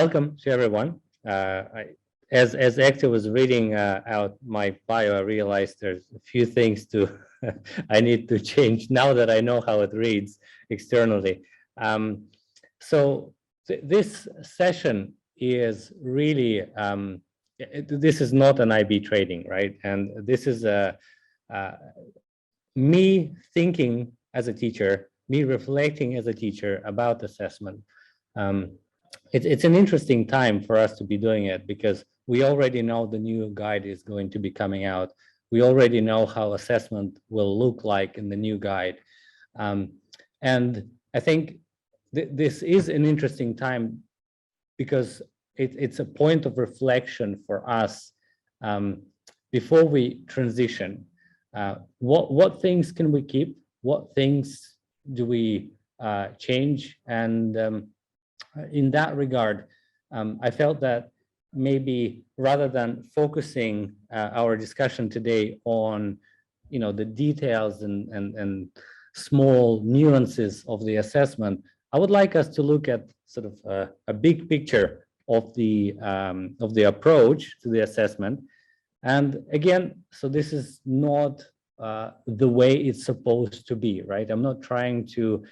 Welcome to everyone. As Hector was reading out my bio, I realized there's a few things to I need to change now that I know how it reads externally. So this session is really this is not an IB trading, right? And this is me thinking as a teacher, me reflecting as a teacher about assessment. It's an interesting time for us to be doing it because we already know the new guide is going to be coming out. We already know how assessment will look like in the new guide. And I think this is an interesting time because it's a point of reflection for us before we transition. What things can we keep? What things do we change? And in that regard, I felt that maybe rather than focusing our discussion today on, the details and small nuances of the assessment, I would like us to look at sort of a big picture of the approach to the assessment. And again, so this is not the way it's supposed to be, right? I'm not trying to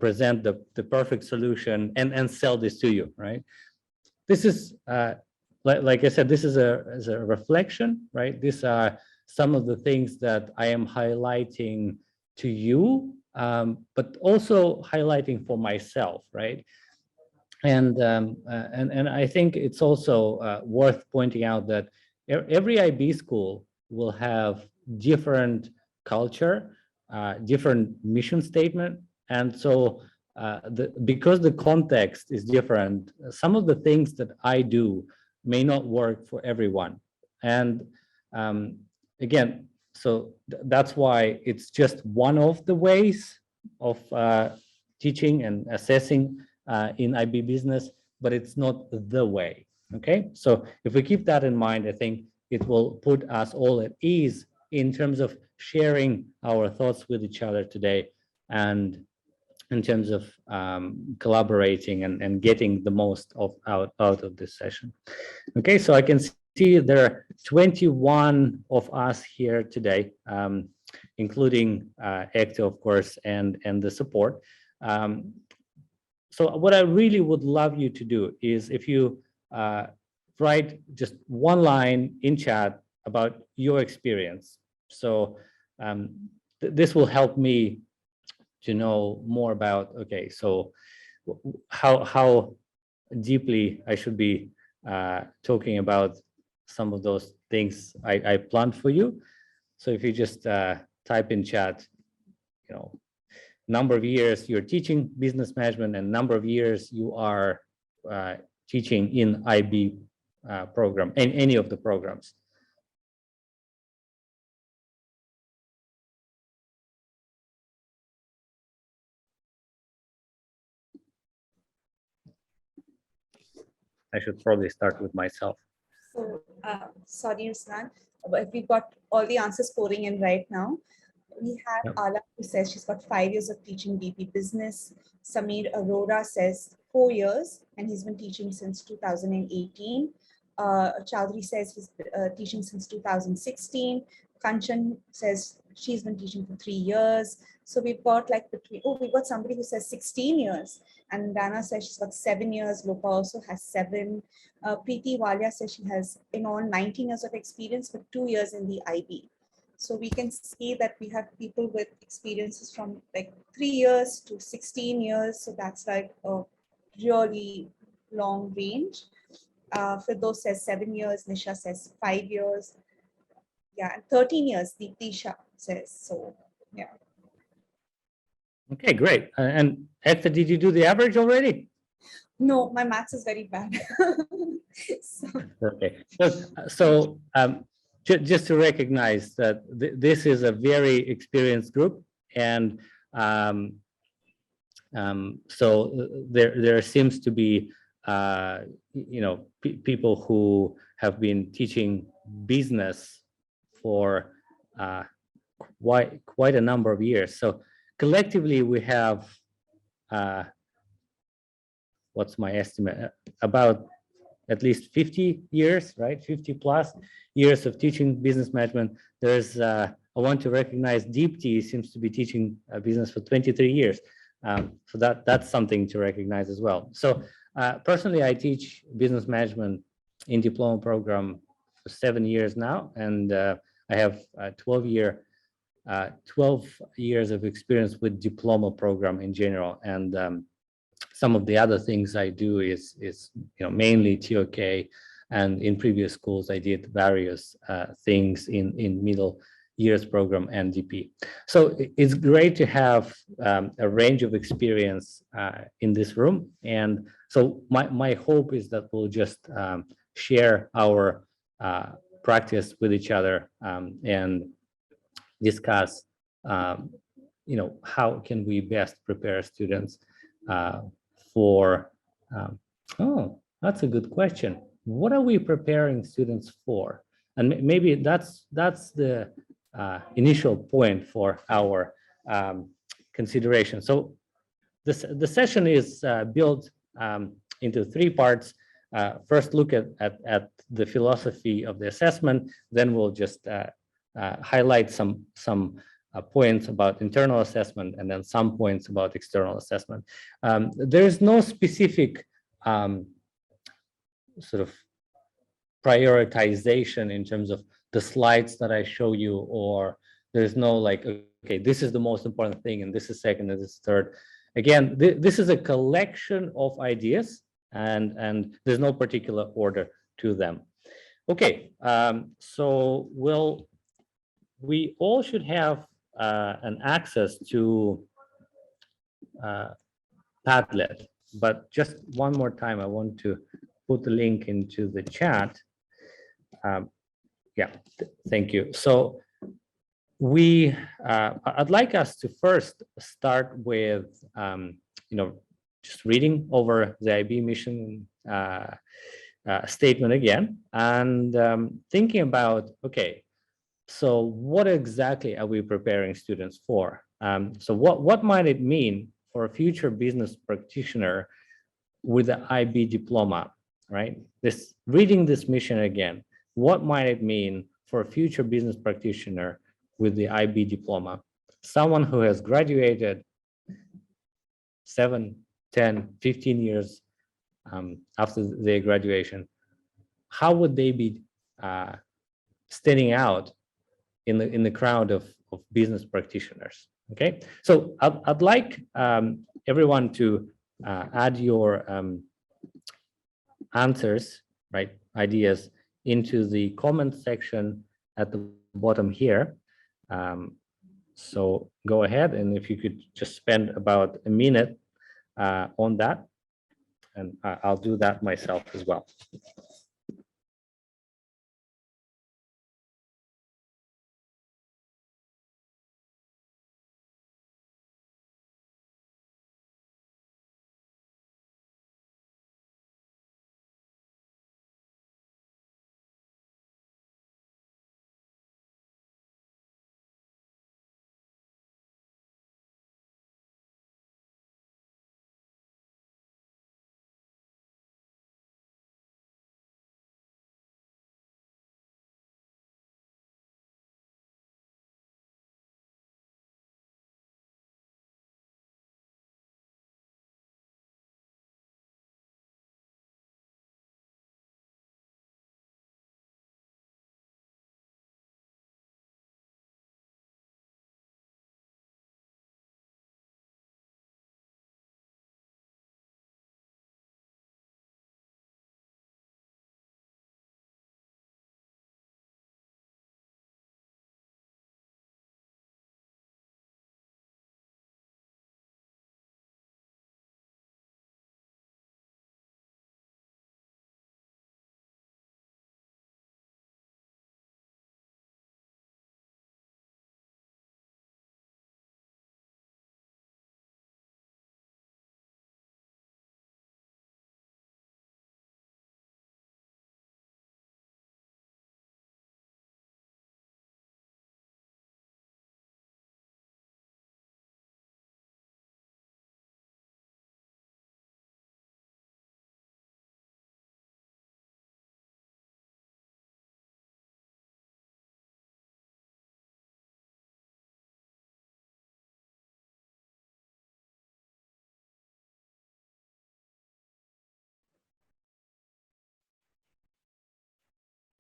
present the perfect solution and sell this to you, right? This is, like I said, this is a reflection, right? These are some of the things that I am highlighting to you, but also highlighting for myself, right? And I think it's also worth pointing out that every IB school will have different culture, different mission statement. And so because the context is different, some of the things that I do may not work for everyone. And again, so that's why it's just one of the ways of teaching and assessing in IB business, but it's not the way, okay? So if we keep that in mind, I think it will put us all at ease in terms of sharing our thoughts with each other today and in terms of collaborating and getting the most out of this session. Okay, so I can see there are 21 of us here today, including Hector, of course, and the support. So what I really would love you to do is if you write just one line in chat about your experience. So this will help me to know more about, okay, so how deeply I should be talking about some of those things I planned for you. So if you just type in chat, number of years you're teaching business management and number of years you are teaching in IB program, in any of the programs. I should probably start with myself. So, sorry, Ruslan, but we've got all the answers pouring in right now. We have Ala, who says she's got 5 years of teaching BP business. Samir Arora says 4 years, and he's been teaching since 2018. Chowdhury says he's teaching since 2016. Kanchan says she's been teaching for 3 years. So we've got we've got somebody who says 16 years. And Dana says she's got 7 years. Lopa also has 7. Preeti Walia says she has in all 19 years of experience with 2 years in the IB. So we can see that we have people with experiences from like 3 years to 16 years. So that's like a really long range. Firdaus says 7 years. Nisha says 5 years. Yeah, and 13 years, Deeptisha says. So, yeah. Okay, great. And Hector, did you do the average already? No, my maths is very bad. Okay. So just to recognize that this is a very experienced group, and so there seems to be people who have been teaching business for quite a number of years. So collectively, we have what's my estimate, about at least 50 years, right? 50 plus years of teaching business management. There's, I want to recognize Deepti seems to be teaching business for 23 years. So that's something to recognize as well. So personally, I teach business management in diploma program for 7 years now, and I have 12 years of experience with diploma program in general. And some of the other things I do is mainly TOK, and in previous schools I did various things in middle years program and DP. So it's great to have a range of experience in this room, and so my hope is that we'll just share our practice with each other and discuss how can we best prepare students for oh, that's a good question. What are we preparing students for? And maybe that's the initial point for our consideration. So the session is built into 3 parts. First, look at the philosophy of the assessment. Then we'll just highlight some points about internal assessment, and then some points about external assessment. There is no specific sort of prioritization in terms of the slides that I show you, or there's no like, okay, this is the most important thing, and this is second, and this is third. Again, this is a collection of ideas, and there's no particular order to them. Okay, so we all should have an access to Padlet, but just one more time, I want to put the link into the chat. Yeah, thank you. So I'd like us to first start with, just reading over the IB mission statement again, and thinking about, okay, so what exactly are we preparing students for? So what might it mean for a future business practitioner with the IB diploma, right? Reading this mission again, what might it mean for a future business practitioner with the IB diploma? Someone who has graduated 7, 10, 15 years after their graduation, how would they be standing out in the crowd of business practitioners? Okay, so I'd like everyone to add your answers, right, ideas, into the comment section at the bottom here. So go ahead, and if you could just spend about a minute on that, and I'll do that myself as well.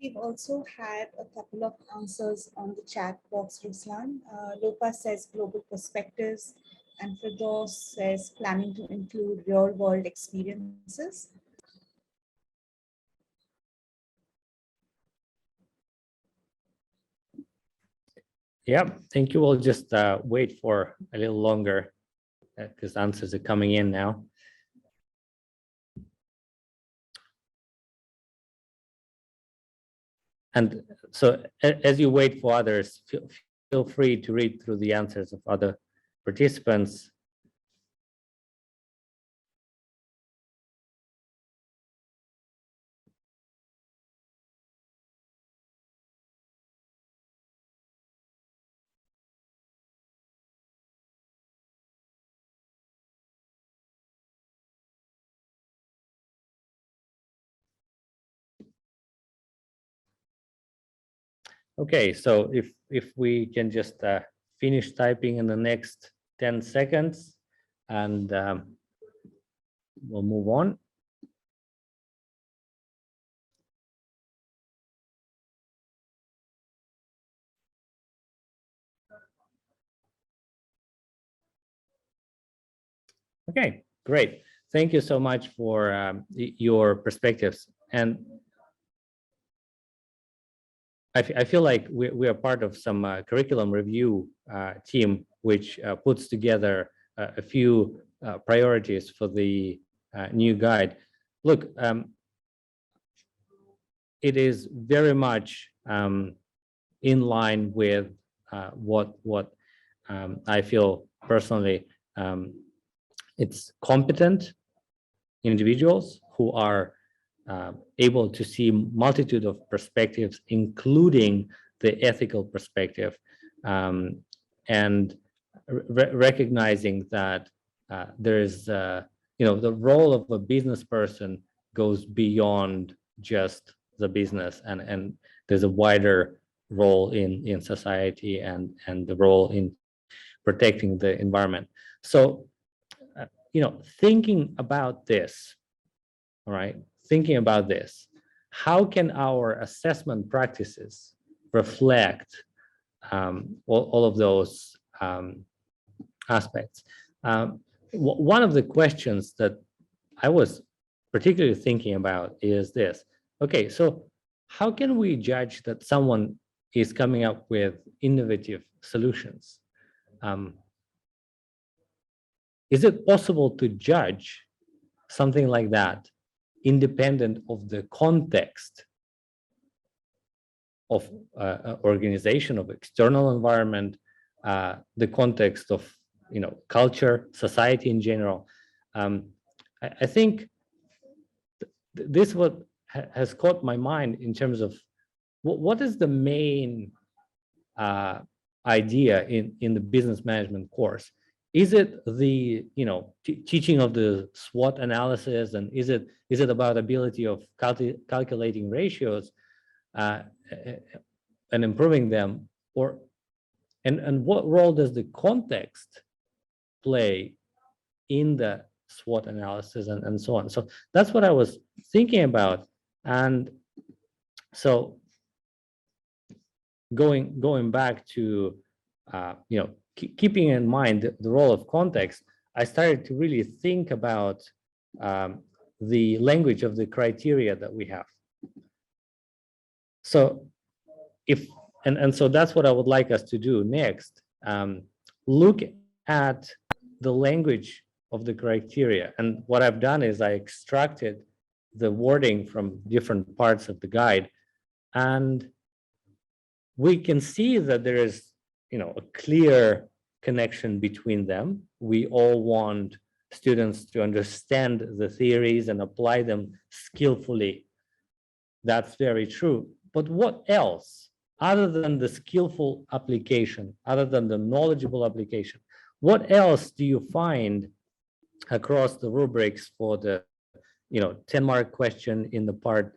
We've also had a couple of answers on the chat box, Ruslan. Lopa says global perspectives, and Firdaus says planning to include real world experiences. Yeah, thank you. We'll just wait for a little longer because answers are coming in now. And so as you wait for others, feel free to read through the answers of other participants. Okay, so if we can just finish typing in the next 10 seconds and we'll move on. Okay, great. Thank you so much for your perspectives. And I feel like we are part of some curriculum review team, which puts together a few priorities for the new guide. Look, it is very much in line with what I feel personally. It's competent individuals who are able to see multitude of perspectives, including the ethical perspective, and recognizing that there's, the role of a business person goes beyond just the business, and there's a wider role in society and the role in protecting the environment. So, thinking about this, all right, thinking about this, how can our assessment practices reflect all of those aspects? One of the questions that I was particularly thinking about is this. Okay, so how can we judge that someone is coming up with innovative solutions? Is it possible to judge something like that independent of the context of organization, of external environment, the context of culture, society in general? I think this what has caught my mind in terms of what is the main idea in the business management course. Is it the teaching of the SWOT analysis, and is it about ability of calculating ratios and improving them, and what role does the context play in the SWOT analysis and so on? So that's what I was thinking about. And so going back to keeping in mind the role of context, I started to really think about the language of the criteria that we have. So so that's what I would like us to do next. Look at the language of the criteria. And what I've done is I extracted the wording from different parts of the guide, and we can see that there is a clear connection between them. We all want students to understand the theories and apply them skillfully. That's very true. But what else, other than the skillful application, other than the knowledgeable application, what else do you find across the rubrics for the 10-mark question in the part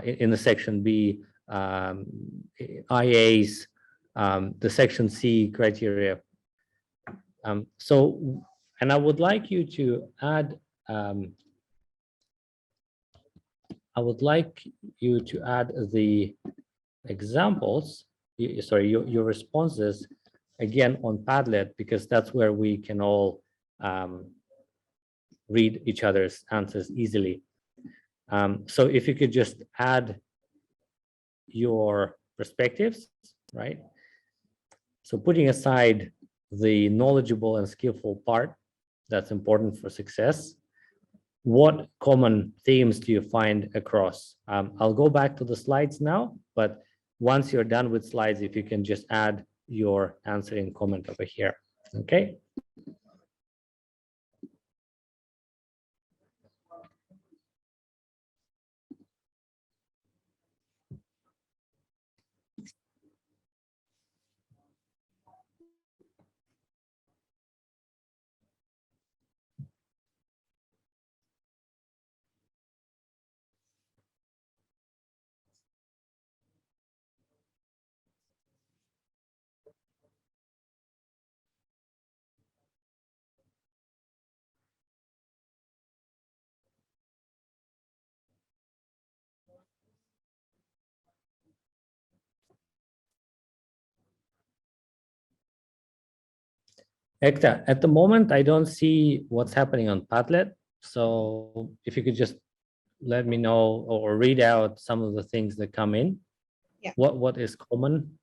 in the section B, IAs, the section C criteria? And I would like you to add I would like you to add the examples, your responses again on Padlet, because that's where we can all read each other's answers easily. So if you could just add your perspectives, right? So putting aside the knowledgeable and skillful part that's important for success, what common themes do you find across? I'll go back to the slides now, but once you're done with slides, if you can just add your answer in comment over here, okay? Ekta, at the moment, I don't see what's happening on Padlet. So if you could just let me know or read out some of the things that come in. Yeah. What is common?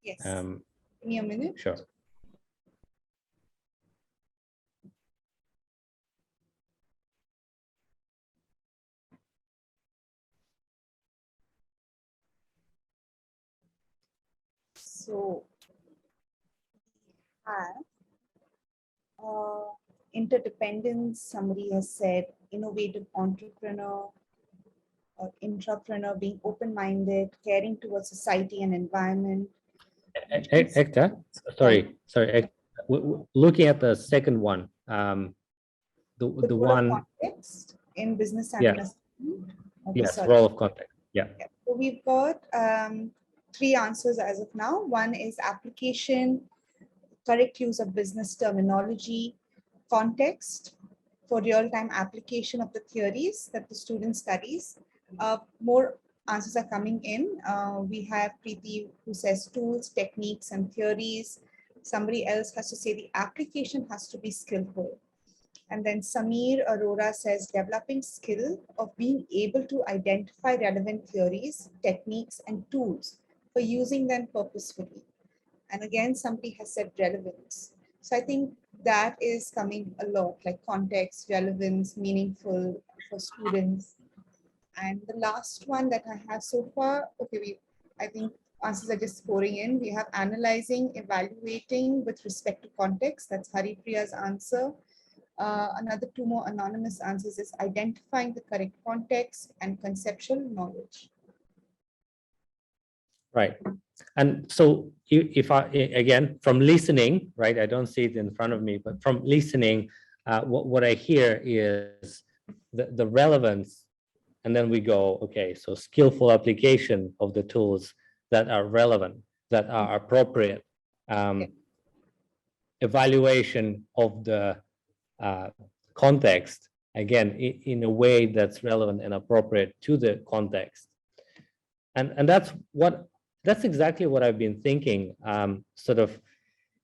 Yes. Give me a minute. Sure. So have interdependence, somebody has said, innovative entrepreneur or intrapreneur, being open-minded, caring towards society and environment. Ekta, sorry. Looking at the second one, the role of one, context in business yeah, administration. Okay, yes, sorry. role of context, yeah. So we've got 3 answers as of now. One is application, correct use of business terminology, context for real-time application of the theories that the student studies. More answers are coming in. We have Preeti who says tools, techniques, and theories. Somebody else has to say the application has to be skillful. And then Samir Arora says developing skill of being able to identify relevant theories, techniques, and tools for using them purposefully. And again, somebody has said relevance. So I think that is coming a lot, like context, relevance, meaningful for students. And the last one that I have so far, okay, I think answers are just pouring in. We have analyzing, evaluating with respect to context. That's Haripriya's answer. Another 2 more anonymous answers is identifying the correct context and conceptual knowledge. Right. And so if I, again, from listening, right, I don't see it in front of me, but from listening, what I hear is the relevance. And then we go, okay, so skillful application of the tools that are relevant, that are appropriate, evaluation of the context, again, in a way that's relevant and appropriate to the context. And that's exactly what I've been thinking. Sort of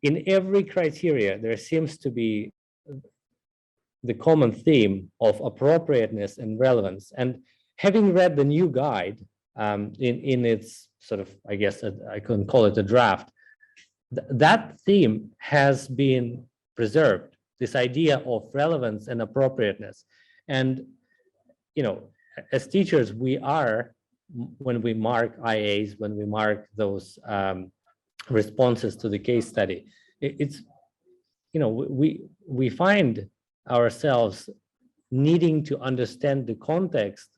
in every criteria, there seems to be the common theme of appropriateness and relevance. And having read the new guide in its sort of, I guess I couldn't call it a draft, that theme has been preserved, this idea of relevance and appropriateness. And, you know, as teachers, we are, when we mark IAs, when we mark those responses to the case study, it's, you know, we find ourselves needing to understand the context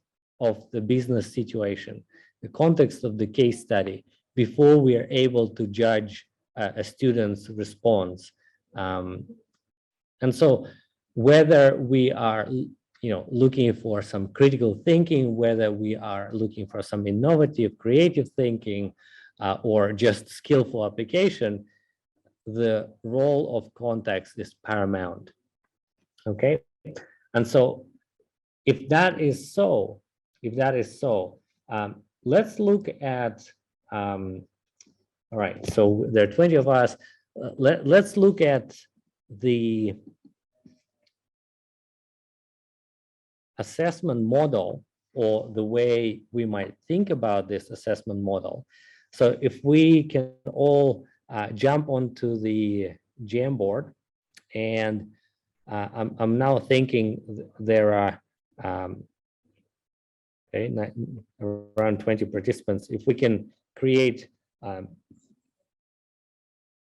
of the business situation, the context of the case study, before we are able to judge a student's response. And so whether we are, you know, looking for some critical thinking, whether we are looking for some innovative, creative thinking, or just skillful application, the role of context is paramount. Okay. And so if that is so, if that is so, let's look at, all right, so there are 20 of us. Let's look at the assessment model, or the way we might think about this assessment model. So if we can all jump onto the Jamboard, and I'm now thinking there are around 20 participants. If we can create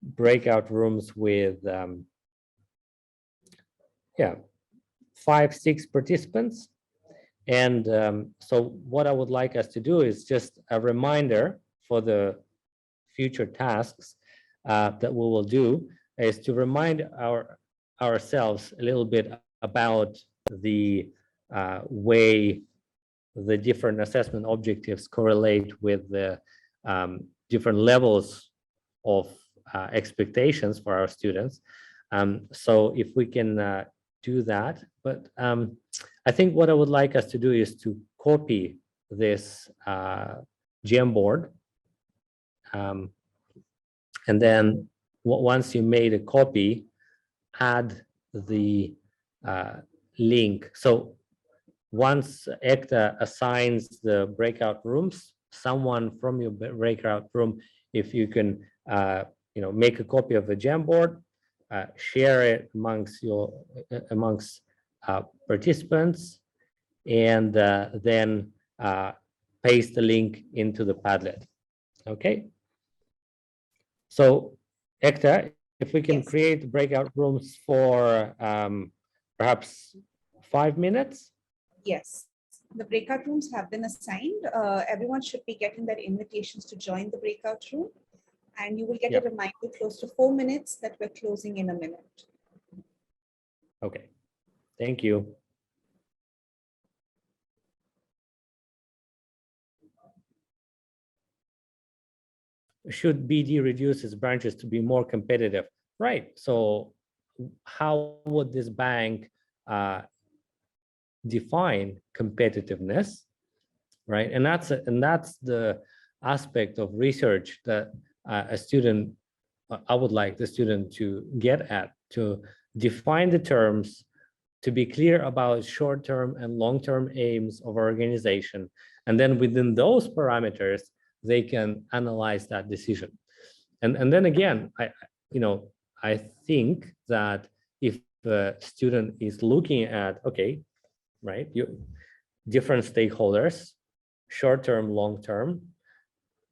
breakout rooms with 5, 6 participants. And so what I would like us to do is just a reminder for the future tasks that we will do, is to remind ourselves a little bit about the way the different assessment objectives correlate with the different levels of expectations for our students. So if we can do that, but I think what I would like us to do is to copy this Jamboard, and then once you made a copy, add the link. So once ECTA assigns the breakout rooms, someone from your breakout room, if you can make a copy of the Jamboard, share it amongst participants, and then paste the link into the Padlet. Okay. So ECTA, if we can create breakout rooms for perhaps 5 minutes. Yes, the breakout rooms have been assigned. Everyone should be getting their invitations to join the breakout room, and you will get a reminder close to 4 minutes that we're closing in a minute. Okay, thank you. Should BD reduce its branches to be more competitive? Right. So how would this bank define competitiveness? Right. And that's the aspect of research that I would like the student to get at, to define the terms, to be clear about short-term and long-term aims of our organization. And then within those parameters, they can analyze that decision. And then again, I think that if the student is looking at, okay, right, different stakeholders, short-term, long-term,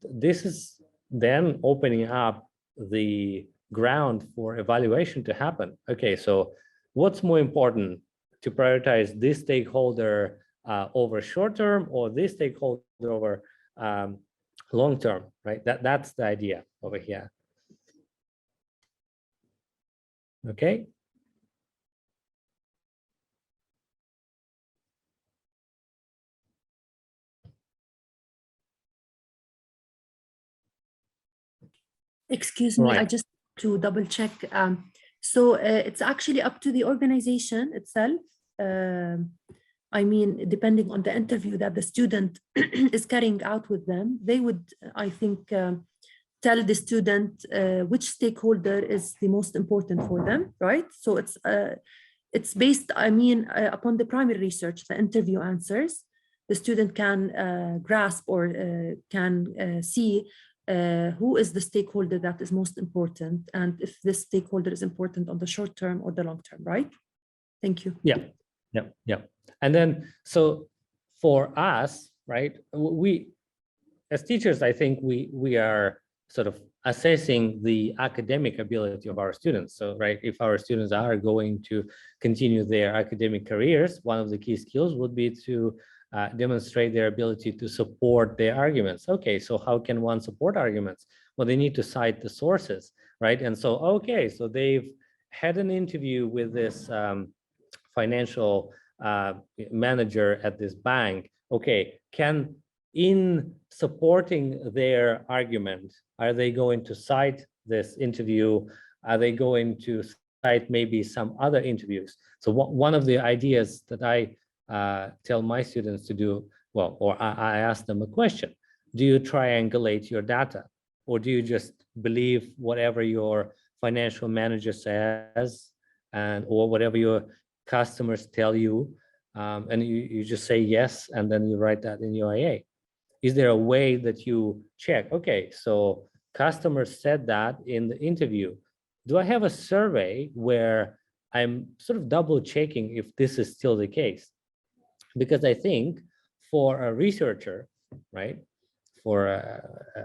this is then opening up the ground for evaluation to happen. Okay, so what's more important, to prioritize this stakeholder over short-term, or this stakeholder over long-term, right? That's the idea over here. Okay. Excuse me, I just to double check. So it's actually up to the organization itself. I mean, depending on the interview that the student is carrying out with them, they would, I think, tell the student which stakeholder is the most important for them, right? So it's based, I mean, upon the primary research, the interview answers. The student can grasp or can see who is the stakeholder that is most important, and if this stakeholder is important on the short term or the long term, right? Thank you. Yeah. And then, so for us, right, we as teachers, I think we are sort of assessing the academic ability of our students. So, right, if our students are going to continue their academic careers, one of the key skills would be to demonstrate their ability to support their arguments. Okay, so how can one support arguments? Well, they need to cite the sources, right? And so, okay, so they've had an interview with this financial manager at this bank. Okay, in supporting their argument, are they going to cite this interview? Are they going to cite maybe some other interviews? So one of the ideas that I tell my students to do well, or I ask them a question. Do you triangulate your data, or do you just believe whatever your financial manager says, and or whatever your customers tell you, and you just say yes, and then you write that in your IA? Is there a way that you check, okay, so customers said that in the interview. Do I have a survey where I'm sort of double checking if this is still the case? Because I think for a researcher, right, for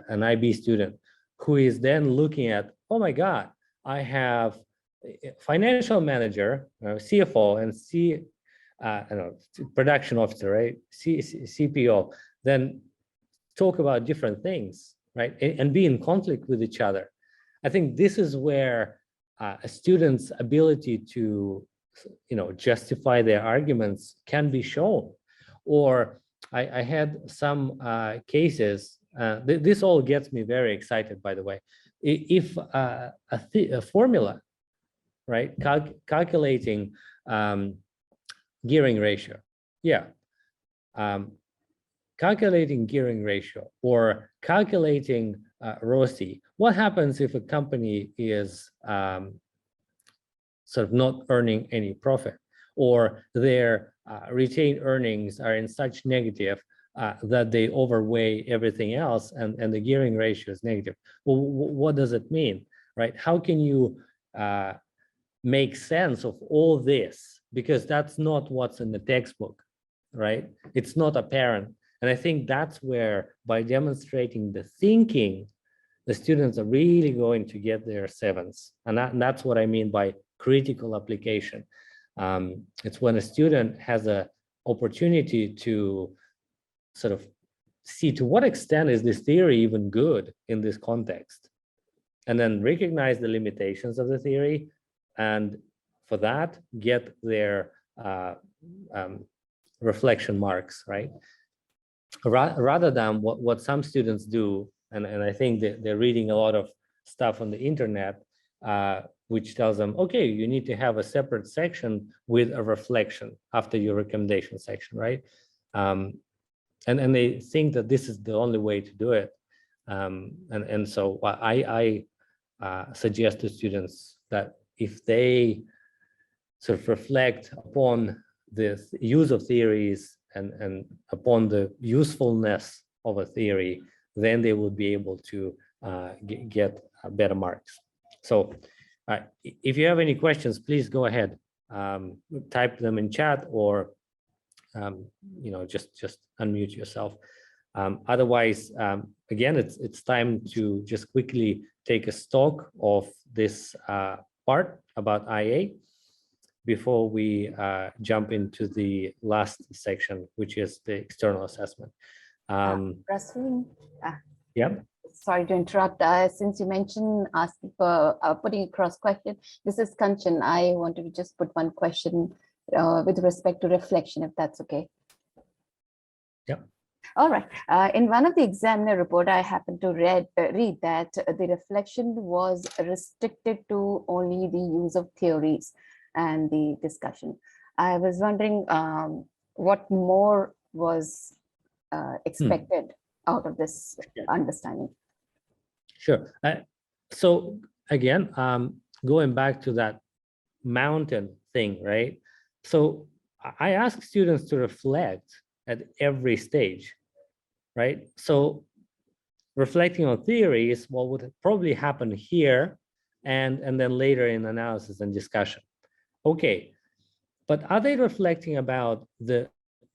an IB student who is then looking at, oh my God, I have a financial manager, CFO, and I don't know, production officer, right, CPO, then talk about different things, right, and be in conflict with each other. I think this is where a student's ability to, justify their arguments can be shown. Or I had some cases. This all gets me very excited, by the way. If a formula, right, calculating gearing ratio, yeah. Calculating gearing ratio or calculating ROCE, what happens if a company is sort of not earning any profit, or their retained earnings are in such negative that they overweigh everything else, and the gearing ratio is negative? Well, what does it mean, right? How can you make sense of all this? Because that's not what's in the textbook, right? It's not apparent. And I think that's where, by demonstrating the thinking, the students are really going to get their sevens. And that's what I mean by critical application. It's when a student has an opportunity to sort of see to what extent is this theory even good in this context, and then recognize the limitations of the theory, and for that, get their reflection marks, right? Rather than what some students do, and I think that they're reading a lot of stuff on the internet, which tells them, okay, you need to have a separate section with a reflection after your recommendation section, right? And they think that this is the only way to do it. And so I suggest to students that if they sort of reflect upon the use of theories and upon the usefulness of a theory, then they will be able to get better marks. So if you have any questions, please go ahead, type them in chat, or just unmute yourself. Otherwise, again, it's time to just quickly take a stock of this part about IA before we jump into the last section, which is the external assessment. Ruslan, yeah. Sorry to interrupt. Since you mentioned asking for putting a cross question, this is Kanchan. I wanted to just put one question with respect to reflection, if that's okay. Yeah. All right. In one of the examiner report, I happened to read that the reflection was restricted to only the use of theories and the discussion. I was wondering what more was expected out of this understanding. Sure. So again, going back to that mountain thing, right? So I ask students to reflect at every stage, right? So reflecting on theory is what would probably happen here, and then later in analysis and discussion. Okay, but are they reflecting about the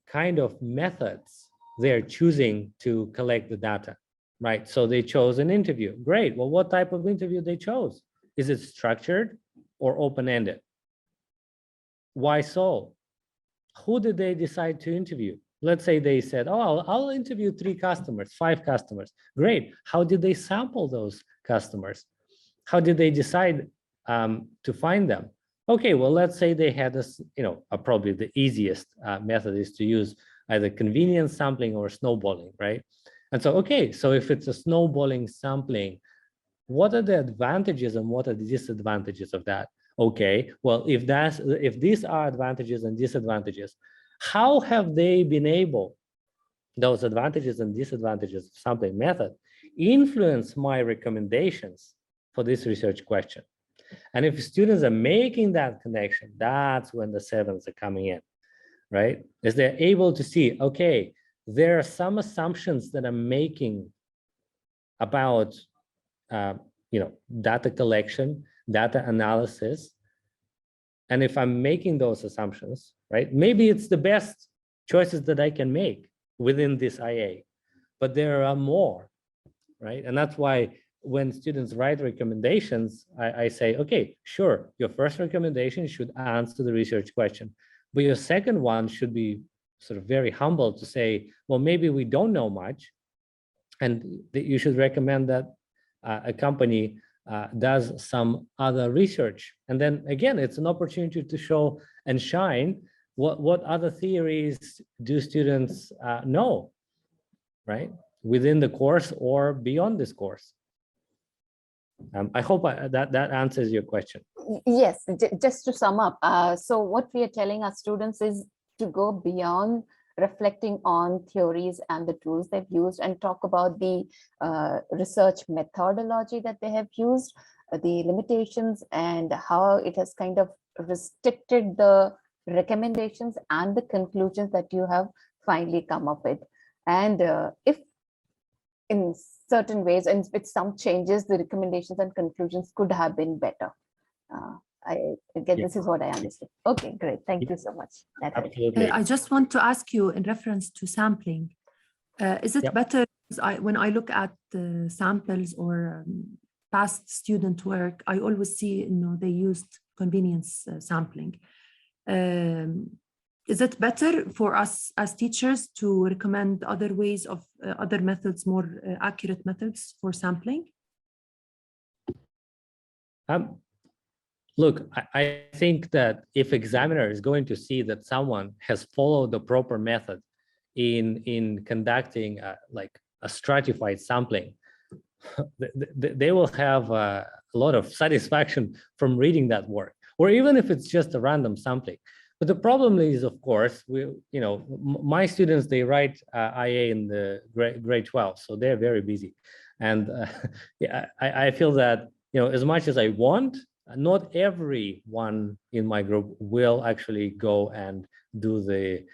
kind of methods they're choosing to collect the data, right? So they chose an interview. Great. Well, what type of interview they chose? Is it structured or open-ended? Why so? Who did they decide to interview? Let's say they said, oh, I'll interview 3 customers, 5 customers. Great. How did they sample those customers? How did they decide to find them? Okay, well, let's say they had this, probably the easiest method is to use either convenience sampling or snowballing, right? And so, okay, so if it's a snowballing sampling, what are the advantages and what are the disadvantages of that? Okay, well, if these are advantages and disadvantages, how have they been able those advantages and disadvantages of sampling method influence my recommendations for this research question. And if students are making that connection, that's when the sevens are coming in, right? As they're able to see, okay, there are some assumptions that I'm making about, data collection, data analysis. And if I'm making those assumptions, right, maybe it's the best choices that I can make within this IA, but there are more, right? And that's why when students write recommendations, I say, okay, sure, your first recommendation should answer the research question, but your second one should be sort of very humble to say, well, maybe we don't know much, and you should recommend that a company does some other research. And then again, it's an opportunity to show and shine what other theories do students know, right? Within the course or beyond this course. I hope that answers your question. Yes, just to sum up, so what we are telling our students is to go beyond reflecting on theories and the tools they've used, and talk about the research methodology that they have used, the limitations, and how it has kind of restricted the recommendations and the conclusions that you have finally come up with. And if in certain ways and with some changes, the recommendations and conclusions could have been better. I get this is what I understood. Okay, great. Thank you so much. Absolutely. I just want to ask you in reference to sampling, is it better when I look at the samples or past student work, I always see, they used convenience sampling. Is it better for us as teachers to recommend other ways of other methods, more accurate methods for sampling? Look, I think that if examiner is going to see that someone has followed the proper method in conducting like a stratified sampling, they will have a lot of satisfaction from reading that work, or even if it's just a random sampling. But the problem is, of course, my students, they write IA in the grade 12, so they're very busy. And I feel that, as much as I want, not everyone in my group will actually go and do the,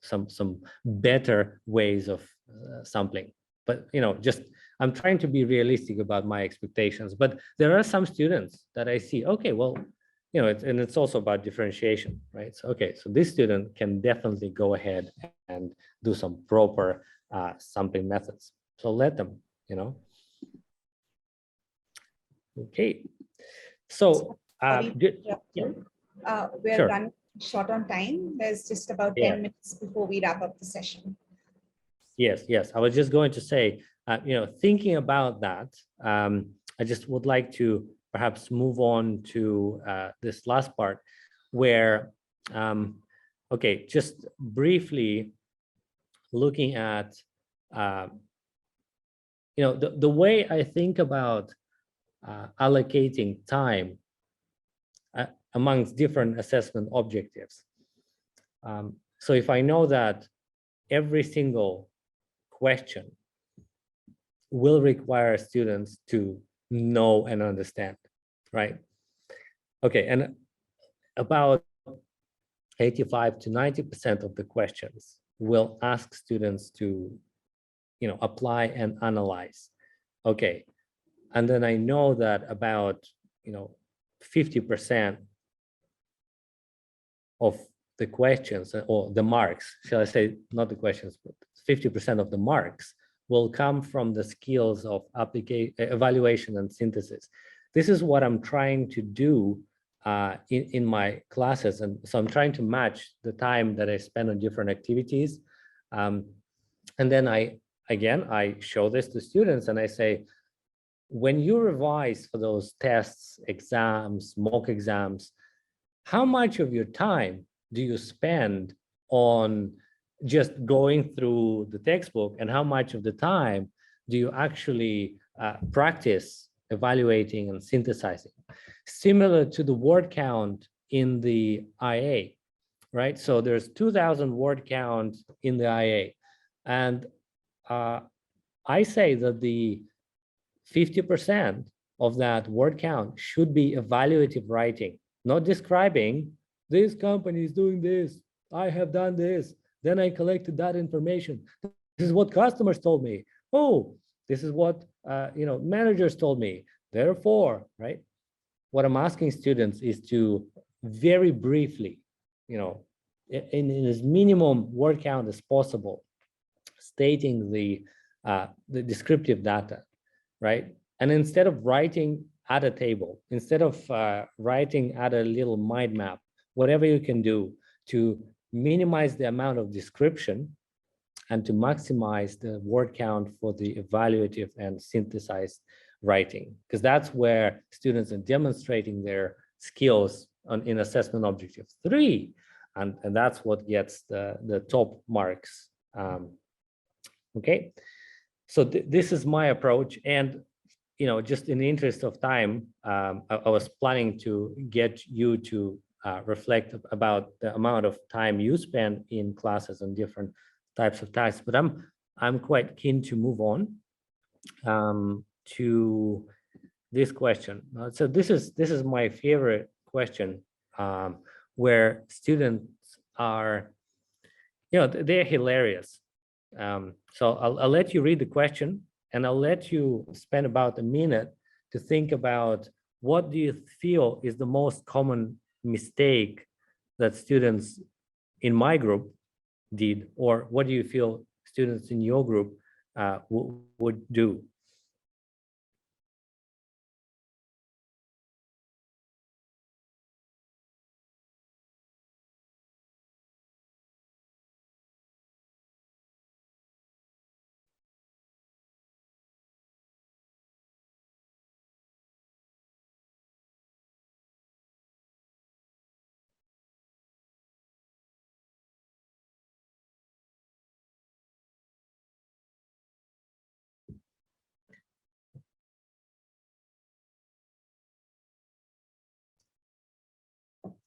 some better ways of sampling. But, just I'm trying to be realistic about my expectations. But there are some students that I see, okay, well, it's also about differentiation, right? So, okay, so this student can definitely go ahead and do some proper sampling methods. So let them, Okay. So, we're running short on time. There's just about 10 minutes before we wrap up the session. Yes. I was just going to say, thinking about that, I just would like to perhaps move on to this last part where, okay, just briefly looking at, the way I think about allocating time amongst different assessment objectives. So if I know that every single question will require students to know and understand, right? Okay, and about 85 to 90% of the questions will ask students to, apply and analyze. Okay, and then I know that about, 50% of the questions or the marks, shall I say, not the questions, but 50% of the marks will come from the skills of evaluation and synthesis. This is what I'm trying to do in my classes. And so I'm trying to match the time that I spend on different activities. And then I show this to students and I say, when you revise for those tests, exams, mock exams, how much of your time do you spend on just going through the textbook, and how much of the time do you actually practice evaluating and synthesizing? Similar to the word count in the IA, right? So there's 2,000 word count in the IA. And I say that the 50% of that word count should be evaluative writing, not describing this company is doing this, I have done this, then I collected that information. This is what customers told me. Oh, this is what managers told me. Therefore, right? What I'm asking students is to very briefly, in as minimum word count as possible, stating the descriptive data, right? And instead of writing at a table, instead of writing at a little mind map, whatever you can do to minimize the amount of description and to maximize the word count for the evaluative and synthesized writing, because that's where students are demonstrating their skills in assessment objective 3, and that's what gets the top marks. Okay, so this is my approach, and just in the interest of time, I was planning to get you to reflect about the amount of time you spend in classes on different types of tasks, but I'm quite keen to move on to this question. So this is my favorite question, where students are, they're hilarious. So I'll let you read the question, and I'll let you spend about a minute to think about what do you feel is the most common mistake that students in my group did, or what do you feel students in your group would do?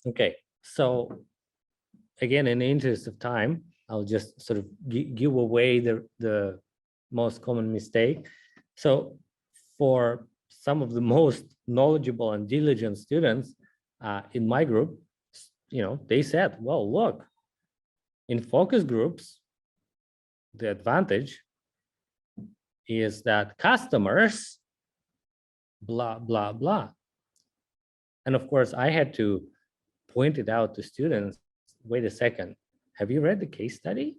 Okay, so again, in the interest of time, I'll just sort of give away the most common mistake. So for some of the most knowledgeable and diligent students in my group, they said, well, look, in focus groups, the advantage is that customers, blah, blah, blah. And of course, I had to point it out to students. Wait a second, have you read the case study?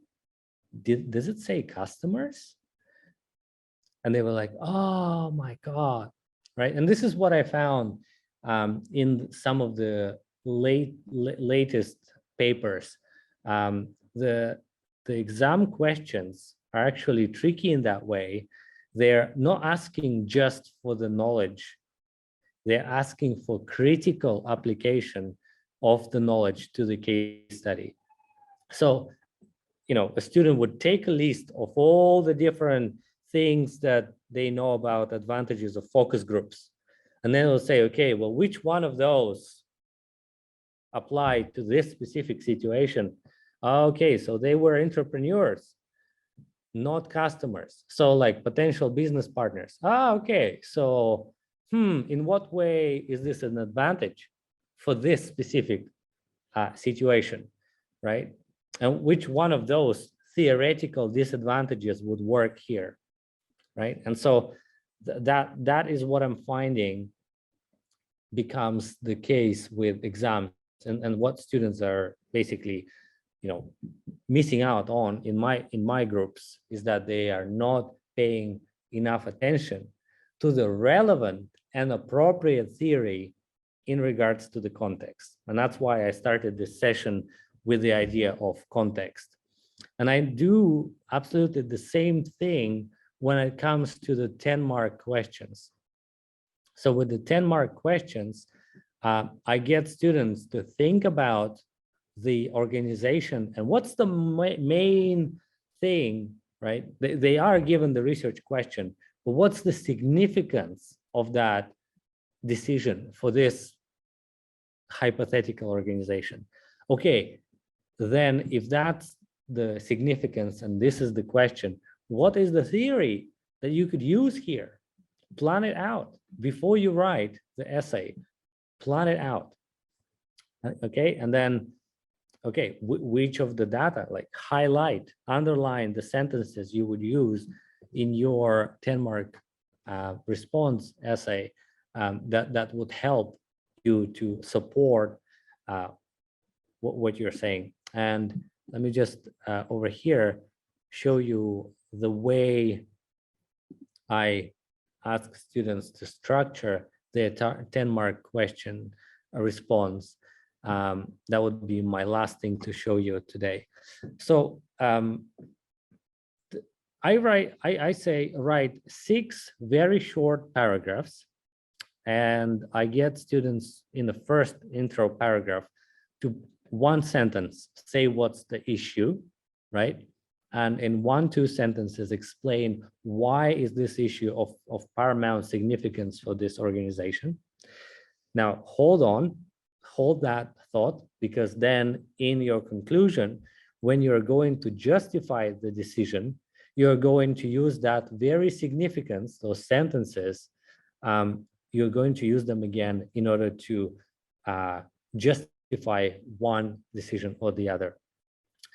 Does it say customers? And they were like, oh my God, right? And this is what I found in some of the latest papers. The exam questions are actually tricky in that way. They're not asking just for the knowledge. They're asking for critical application of the knowledge to the case study. So, a student would take a list of all the different things that they know about advantages of focus groups. And then they'll say, okay, well, which one of those apply to this specific situation? Okay, so they were entrepreneurs, not customers. So like potential business partners. Okay, so in what way is this an advantage for this specific situation, right? And which one of those theoretical disadvantages would work here, right? And so that is what I'm finding becomes the case with exams, and what students are basically, missing out on in my groups is that they are not paying enough attention to the relevant and appropriate theory in regards to the context. And that's why I started this session with the idea of context. And I do absolutely the same thing when it comes to the 10-mark questions. So with the 10-mark questions, I get students to think about the organization and what's the main thing, right? They are given the research question, but what's the significance of that decision for this hypothetical organization? Okay, then if that's the significance, and this is the question. What is the theory that you could use here? Plan it out before you write the essay. Plan it out. Okay, and then, okay, which of the data, like highlight, underline the sentences you would use in your 10-mark response essay that would help you to support what you're saying. And let me just over here show you the way I ask students to structure their 10-mark question response. That would be my last thing to show you today. So I say write 6 very short paragraphs, and I get students in the first intro paragraph to 1 sentence say what's the issue, right? And in 1-2 sentences explain why is this issue of paramount significance for this organization. Now hold that thought, because then in your conclusion, when you're going to justify the decision, you're going to use that very significance, those sentences, you're going to use them again in order to justify one decision or the other.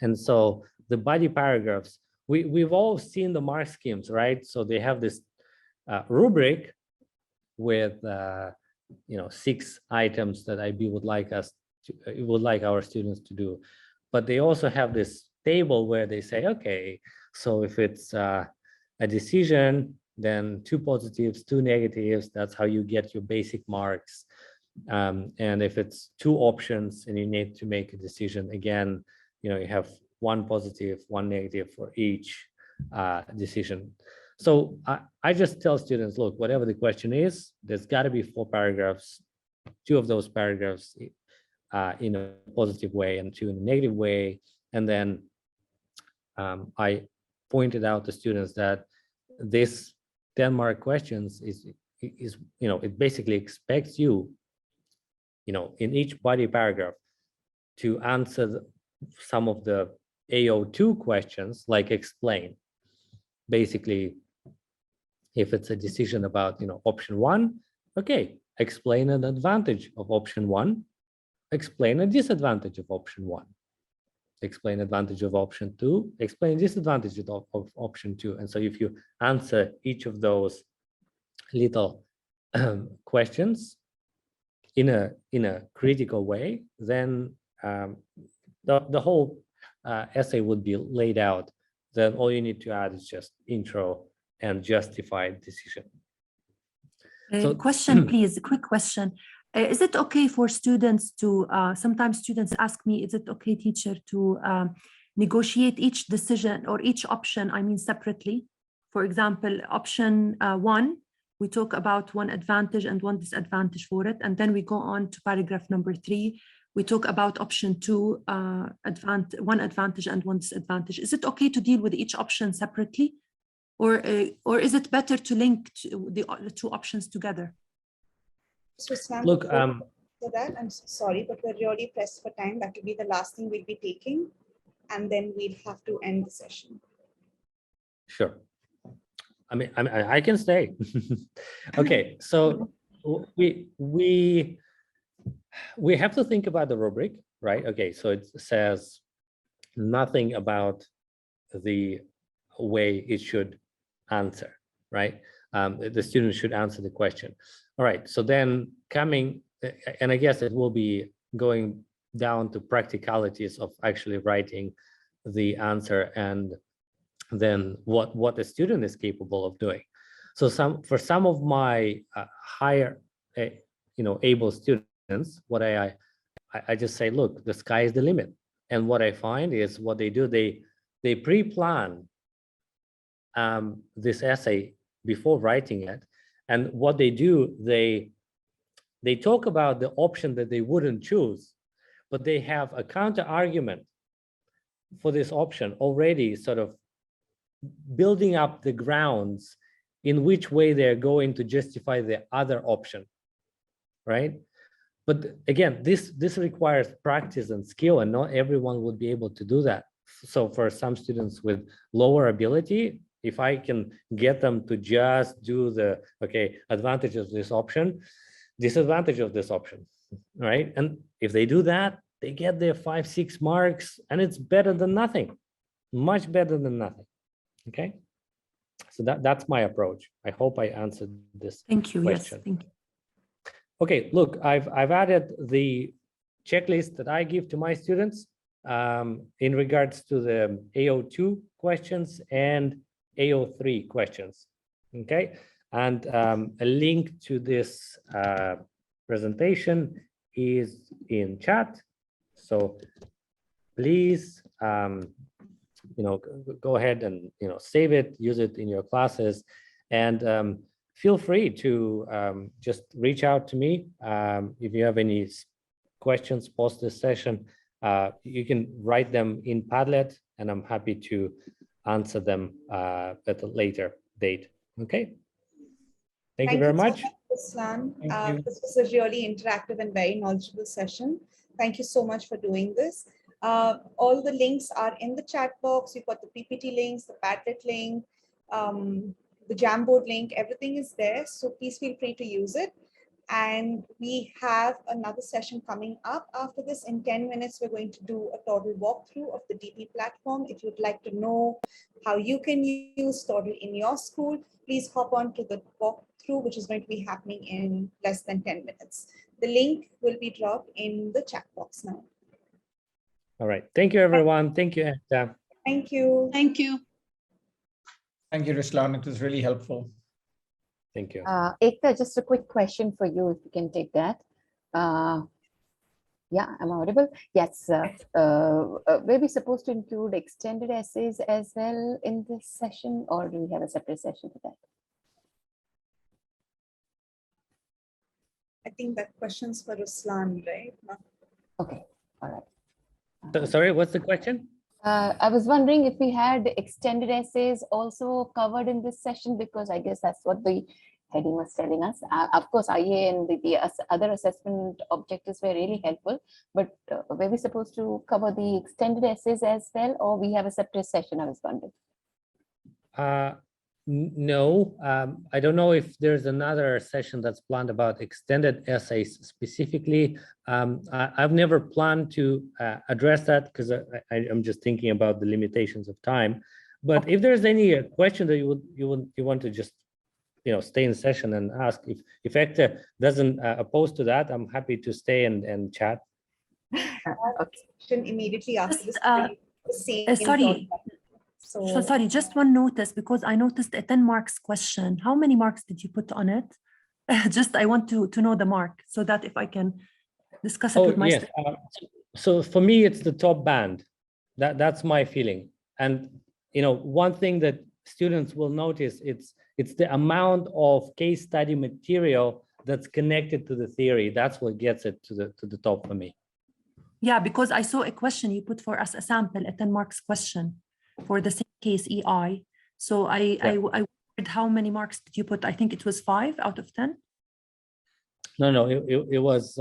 And so the body paragraphs, we've all seen the mark schemes, right? So they have this rubric with 6 items that IB would like our students to do. But they also have this table where they say, okay, so if it's a decision, then 2 positives, 2 negatives, that's how you get your basic marks. And if it's 2 options and you need to make a decision, again, you have 1 positive, 1 negative for each decision. So I just tell students, look, whatever the question is, there's got to be 4 paragraphs, 2 of those paragraphs in a positive way and 2 in a negative way. And then I pointed out to students that this 10-mark questions is it basically expects you, in each body paragraph to answer some of the AO2 questions, like explain. Basically, if it's a decision about option 1, okay, explain an advantage of option 1, explain a disadvantage of option 1, explain advantage of option 2, explain disadvantage of option 2. And so if you answer each of those little questions in a critical way, then the whole essay would be laid out. Then all you need to add is just intro and justified decision. Question, please, a quick question. Is it okay for students to, sometimes students ask me, is it okay, teacher, to negotiate each decision or each option, separately? For example, option 1, we talk about 1 advantage and 1 disadvantage for it. And then we go on to paragraph number 3. We talk about option 2, 1 advantage and 1 disadvantage. Is it okay to deal with each option separately? Or is it better to link the 2 options together? Look, for that, I'm sorry, but we're really pressed for time. That will be the last thing we'll be taking, and then we'll have to end the session. Sure. I can stay. Okay, so we have to think about the rubric, right? Okay, so it says nothing about the way it should answer, right? The student should answer the question. All right, so then coming, and I guess it will be going down to practicalities of actually writing the answer and then what the student is capable of doing. So for some of my higher, able students, what I just say, look, the sky is the limit. And what I find is what they do, they pre-plan this essay before writing it. And what they do, they talk about the option that they wouldn't choose, but they have a counter argument for this option already, sort of building up the grounds in which way they're going to justify the other option, right? But again, this requires practice and skill, and not everyone would be able to do that. So for some students with lower ability, if I can get them to just do the, okay, advantage of this option, disadvantage of this option, right? And if they do that, they get their 5-6 marks, and it's better than nothing, much better than nothing. Okay, so that's my approach. I hope I answered this Thank you. question. Yes, thank you. Okay, look, I've added the checklist that I give to my students in regards to the AO2 questions and AO3 questions. Okay, and a link to this presentation is in chat. So please, go ahead and save it, use it in your classes, and feel free to just reach out to me if you have any questions post this session. You can write them in Padlet, and I'm happy to answer them at a later date. Okay. Thank you very much. Ruslan. This was a really interactive and very knowledgeable session. Thank you so much for doing this. All the links are in the chat box. You've got the PPT links, the Padlet link, the Jamboard link, everything is there. So please feel free to use it. And we have another session coming up after this. In 10 minutes, we're going to do a Toddle walkthrough of the DP platform. If you'd like to know how you can use Toddle in your school, please hop on to the walkthrough, which is going to be happening in less than 10 minutes. The link will be dropped in the chat box now. All right. Thank you, everyone. Thank you. Thank you. Thank you. Thank you, Ruslan. It was really helpful. Thank you. Ekta, just a quick question for you, if you can take that. Yeah, I'm audible. Yes. Were we supposed to include extended essays as well in this session, or do we have a separate session for that? I think that question's for Ruslan, right? Okay. All right. Sorry, what's the question? I was wondering if we had extended essays also covered in this session, because I guess that's what the heading was telling us. Of course, IA and the other assessment objectives were really helpful, but were we supposed to cover the extended essays as well, or we have a separate session? I was wondering. No, I don't know if there's another session that's planned about extended essays specifically. I've never planned to address that because I'm just thinking about the limitations of time. But if there's any question that you want to just stay in session and ask, if Ekta doesn't oppose to that, I'm happy to stay and chat. Okay. Immediately after this. Sorry. So sorry, just one notice, because I noticed a 10 marks question. How many marks did you put on it? Just I want to know the mark so that if I can discuss it with my students. So for me, it's the top band. That's my feeling. And one thing that students will notice, it's the amount of case study material that's connected to the theory. That's what gets it to the top for me. Yeah, because I saw a question you put for us, a sample, a 10 marks question for the same case EI. So I wondered how many marks did you put? I think it was 5 out of 10. No, it was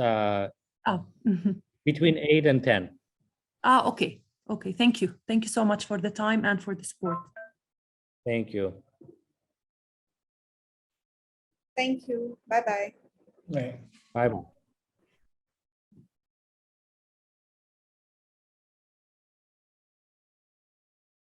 between 8 and 10. Okay. Thank you. Thank you so much for the time and for the support. Thank you. Thank you. Bye-bye. Right. Bye.